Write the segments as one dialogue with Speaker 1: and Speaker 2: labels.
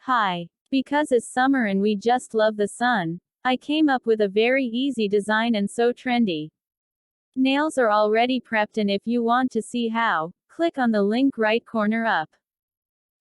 Speaker 1: Hi. Because it's summer and we just love the sun, I came up with a very easy design and so trendy. Nails are already prepped, and if you want to see how, click on the link right corner up.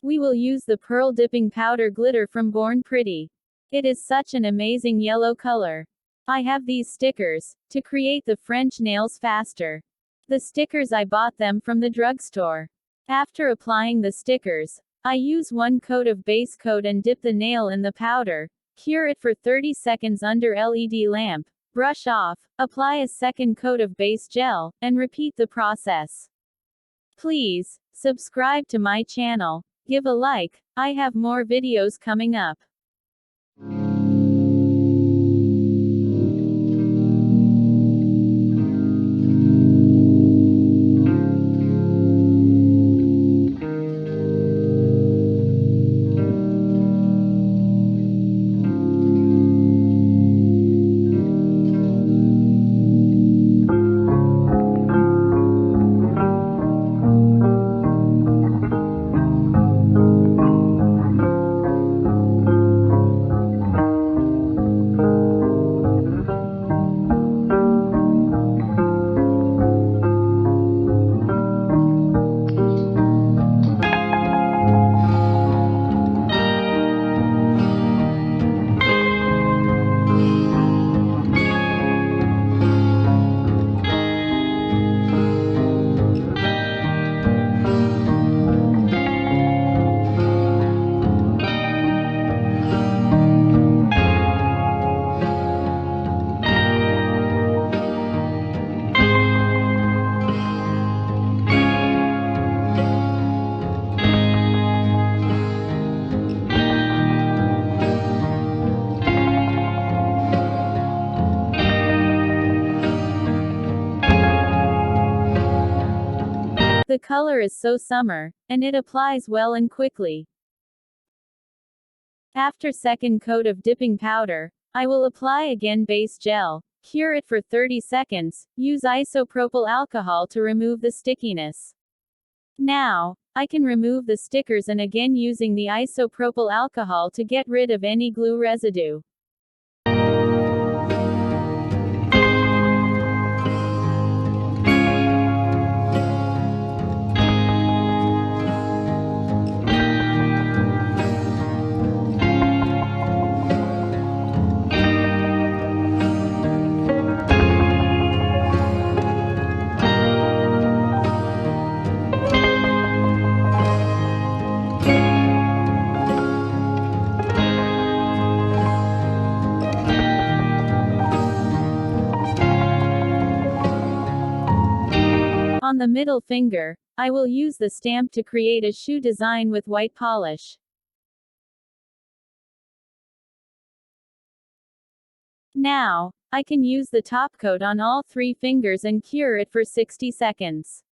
Speaker 1: We will use the pearl dipping powder glitter from Born Pretty. It is such an amazing yellow color. I have these stickers to create the French nails faster. The stickers, I bought them from the drugstore. After applying the stickers, I use one coat of base coat and dip the nail in the powder, cure it for 30 seconds under LED lamp, brush off, apply a second coat of base gel, and repeat the process. Please subscribe to my channel, give a like, I have more videos coming up. The color is so summer, and it applies well and quickly. After second coat of dipping powder, I will apply again base gel, cure it for 30 seconds, use isopropyl alcohol to remove the stickiness. Now, I can remove the stickers and again using the isopropyl alcohol to get rid of any glue residue. On the middle finger, I will use the stamp to create a shoe design with white polish. Now, I can use the top coat on all 3 fingers and cure it for 60 seconds.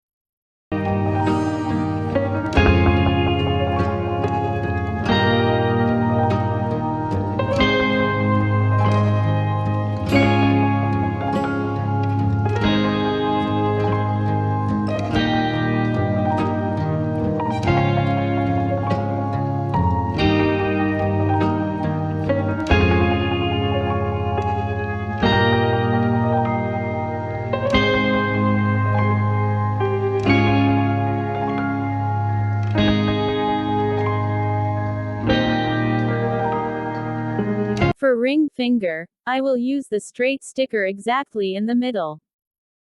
Speaker 1: For ring finger, I will use the straight sticker exactly in the middle.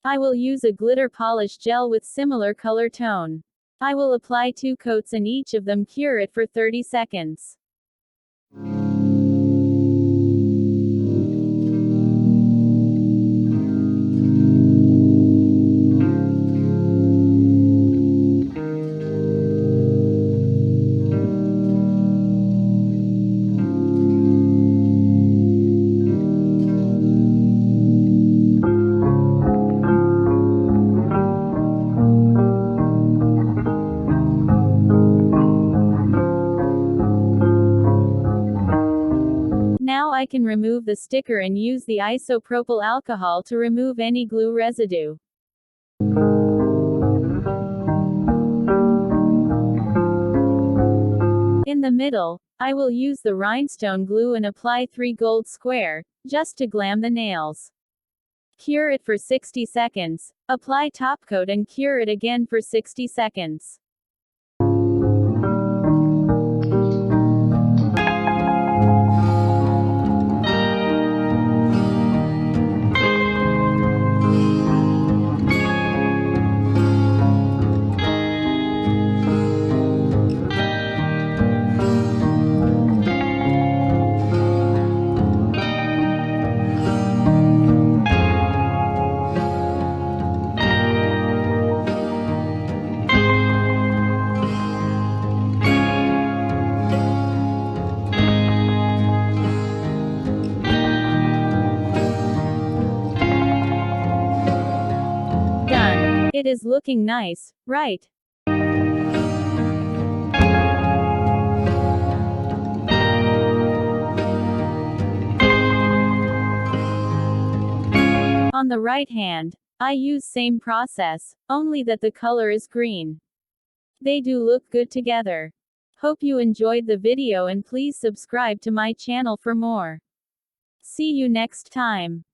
Speaker 1: I will use a glitter polish gel with similar color tone. I will apply 2 coats and each of them cure it for 30 seconds. Now I can remove the sticker and use the isopropyl alcohol to remove any glue residue. In the middle, I will use the rhinestone glue and apply 3 gold square, just to glam the nails. Cure it for 60 seconds. Apply top coat and cure it again for 60 seconds. Done. It is looking nice, right? On the right hand, I use same process, only that the color is green. They do look good together. Hope you enjoyed the video and please subscribe to my channel for more. See you next time.